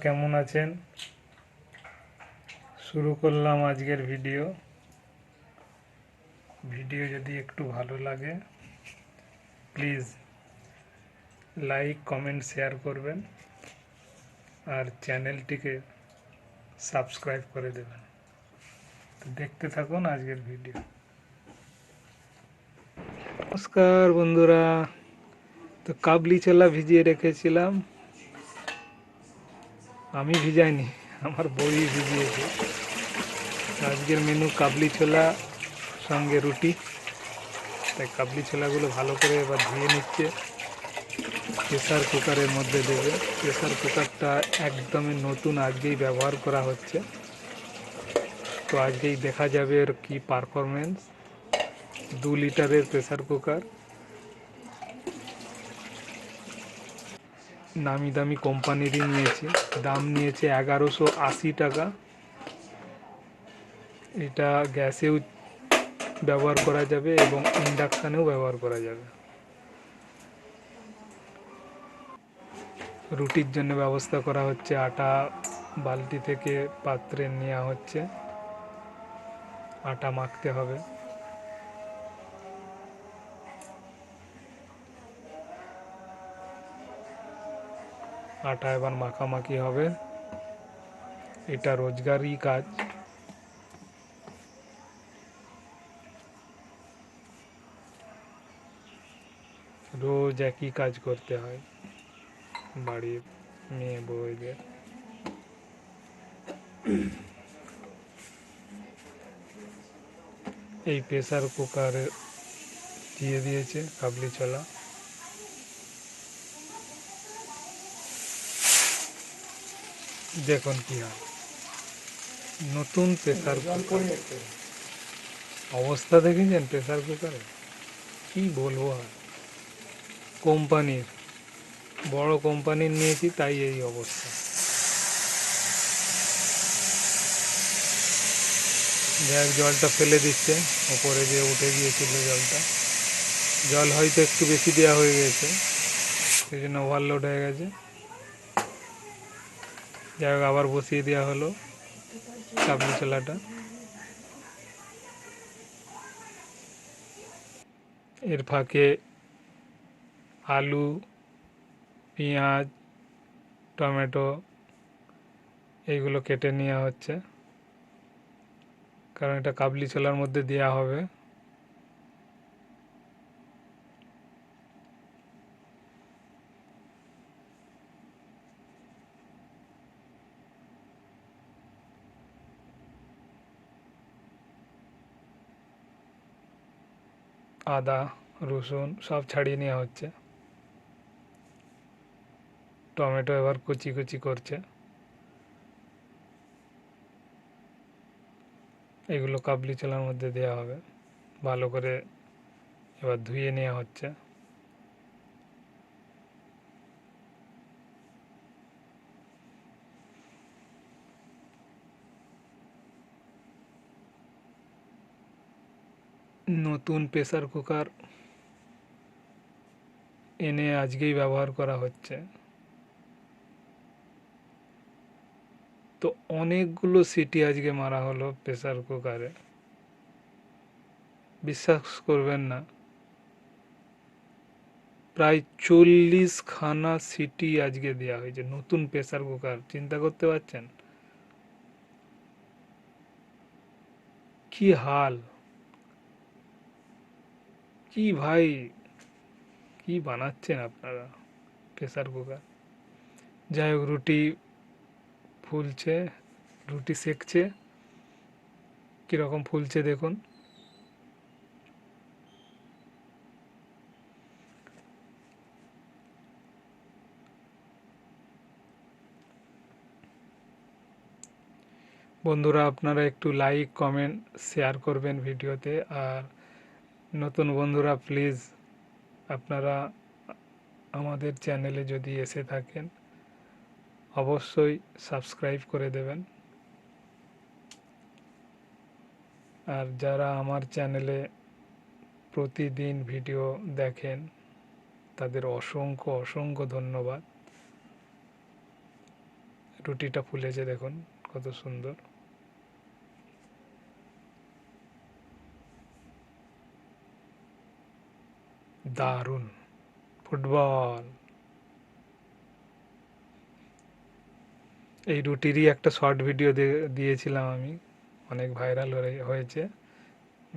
কেমন আছেন? শুরু করলাম আজকের ভিডিও। যদি একটু ভালো লাগে প্লিজ লাইক কমেন্ট শেয়ার করবেন আর চ্যানেলটিকে সাবস্ক্রাইব করে দেবেন। তো দেখতে থাকুন আজকের ভিডিও। নমস্কার বন্ধুরা, তো কাবলি ছোলা ভিজিয়ে রেখেছিলাম। আমি ভিজাইনি, আমার বই ভিজিয়েছে। আজকের মেনু কাবলি ছোলা সঙ্গে রুটি। তাই কাবলি ছোলাগুলো ভালো করে এবার ধুয়ে নিচ্ছে, প্রেসার কুকারের মধ্যে দেবে। প্রেসার কুকারটা একদমই নতুন, আজকেই ব্যবহার করা হচ্ছে। তো আজকেই দেখা যাবে এর কী পারফরমেন্স। 2 লিটারের প্রেসার কুকার, নামি দামি কোম্পানিরই নিয়েছি। দাম নিয়েছে 1180 টাকা। এটা গ্যাসেও ব্যবহার করা যাবে এবং ইন্ডাকশানেও ব্যবহার করা যাবে। রুটির জন্য ব্যবস্থা করা হচ্ছে। আটা বালতি থেকে পাত্রে নেওয়া হচ্ছে, আটা মাখতে হবে। আটা এবার মাখামাখি হবে। এটা রোজগারই কাজ। রোজ একই কাজ করতে হয় বাড়ির মেয়ে বউদের। এই প্রেসার কুকারে দিয়ে দিয়েছে কাবলি ছোলা। দেখুন কি হয়, নতুন প্রেসার কুকার। অবস্থা দেখেছেন প্রেসার কুকারে? কি বলবো আর, কোম্পানির, বড় কোম্পানির নিয়েছি তাই এই অবস্থা। যাক, জলটা ফেলে দিচ্ছে, ওপরে যে উঠে গিয়েছিল জলটা। জল হয়তো একটু বেশি দেওয়া হয়ে গেছে, সেই জন্য ওভারলোড হয়ে গেছে। যাই হোক, আবার বসিয়ে দেওয়া হলো কাবলি ছোলাটা। এর ফাঁকে আলু, পেঁয়াজ, টমেটো এইগুলো কেটে নেওয়া হচ্ছে, কারণ এটা কাবলি ছোলার মধ্যে দেওয়া হবে। আদা রসুন সব ছাড়িয়ে নেওয়া হচ্ছে। টমেটো এবার কুচি কুচি করছে। এগুলো কাবলি ছোলার মধ্যে দেওয়া হবে। ভালো করে এবার ধুয়ে নেওয়া হচ্ছে। নতুন প্রেসার কুকার এনে আজকেই ব্যবহার করা হচ্ছে। তো অনেকগুলো সিটি আজকে মারা হলো প্রেসার কুকারে, বিশ্বাস করবেন না, প্রায় 40খানা সিটি আজকে দেওয়া হয়েছে। নতুন প্রেসার কুকার, চিন্তা করতে পারছেন কি হাল? কি ভাই, কি বানাচ্ছেন আপনারা প্রেসার কুকার? যাই হোক, রুটি ফুলছে, রুটি সেকছে, কীরকম ফুলছে দেখুন। বন্ধুরা, আপনারা একটু লাইক কমেন্ট শেয়ার করবেন ভিডিওতে। আর নতুন বন্ধুরা প্লিজ আপনারা আমাদের চ্যানেলে যদি এসে থাকেন অবশ্যই সাবস্ক্রাইব করে দেবেন। আর যারা আমার চ্যানেলে প্রতিদিন ভিডিও দেখেন তাদের অসংখ্য অসংখ্য ধন্যবাদ। রুটিটা ফুলেছে দেখুন কত সুন্দর। দারুণ ফুটবল। এই রুটিরই একটা শর্ট ভিডিও দিয়েছিলাম আমি, অনেক ভাইরাল হয়েছে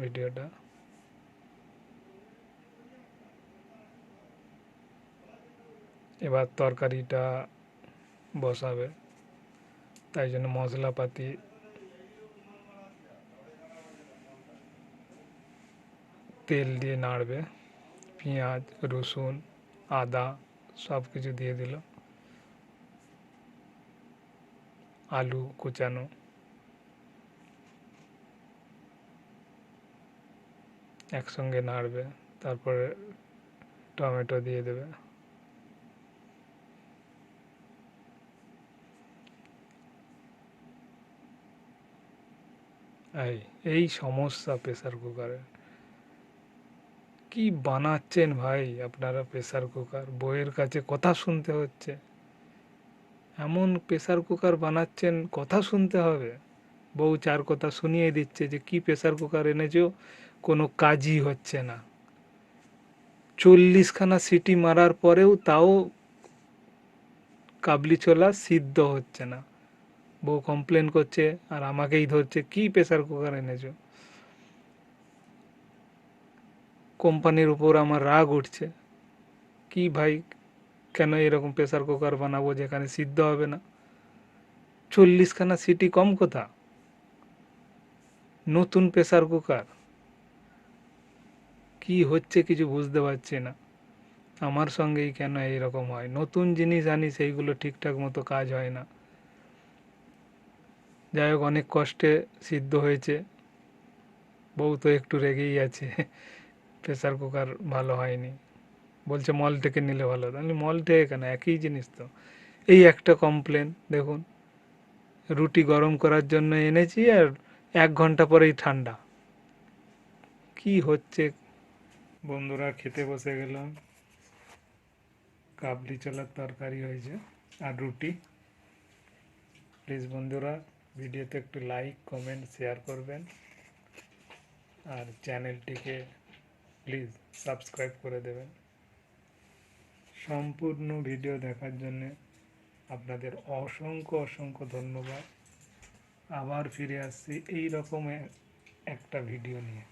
ভিডিওটা। এবার তরকারিটা বসাবে, তাই জন্য মশলাপাতি তেল দিয়ে নাড়বে, পেঁয়াজ রসুন আদা সব কিছু দিয়ে দিল, আলু কুচানো, একসঙ্গে নাড়বে, তারপরে টমেটো দিয়ে দেবে। এই সমস্যা প্রেসার কুকারে, কি বানাচ্ছেন ভাই আপনারা প্রেসার কুকার, বউয়ের কাছে কথা শুনতে হচ্ছে। এমন প্রেসার কুকার বানাচ্ছেন কথা শুনতে হবে, বউ চার কথা শুনিয়ে দিচ্ছে যে কি প্রেসার কুকার এনেছো, কোনো কাজই হচ্ছে না। 40খানা সিটি মারার পরেও তাও কাবলি ছোলা সিদ্ধ হচ্ছে না। বউ কমপ্লেন করছে আর আমাকেই ধরছে কি প্রেসার কুকার এনেছো। কোম্পানির উপর আমার রাগ উঠছে, কি ভাই কেন এরকম প্রেসার কুকার বানাবো যেখানে সিদ্ধ হবে না। 40খানা সিটি কম কথা, নতুন প্রেসার কুকার, কি হচ্ছে কিছু বুঝতে পারছি না। আমার সঙ্গেই কেন এইরকম হয়, নতুন জিনিস আনি সেইগুলো ঠিকঠাক মতো কাজ হয় না। যাই হোক অনেক কষ্টে সিদ্ধ হয়েছে, বউ তো একটু রেগেই আছে, প্রেসার কুকার ভালো হয়নি, বলছে মল থেকে নিলে ভালো হতো। আমি মল থেকে কেন, একই জিনিস তো। এই একটা কমপ্লেন দেখুন, রুটি গরম করার জন্য এনেছি আর 1 ঘন্টা পরেই ঠান্ডা, কি হচ্ছে। বন্ধুরা খেতে বসে গেলাম, কাবলি ছোলার তরকারি হয়েছে আর রুটি। প্লিজ বন্ধুরা ভিডিওতে একটু লাইক কমেন্ট শেয়ার করবেন, আর চ্যানেলটিকে প্লিজ সাবস্ক্রাইব করে দেবেন। সম্পূর্ণ ভিডিও দেখার জন্য আপনাদের অসংখ্য অসংখ্য ধন্যবাদ। আবার ফিরে আসছি এই রকম একটা ভিডিও নিয়ে।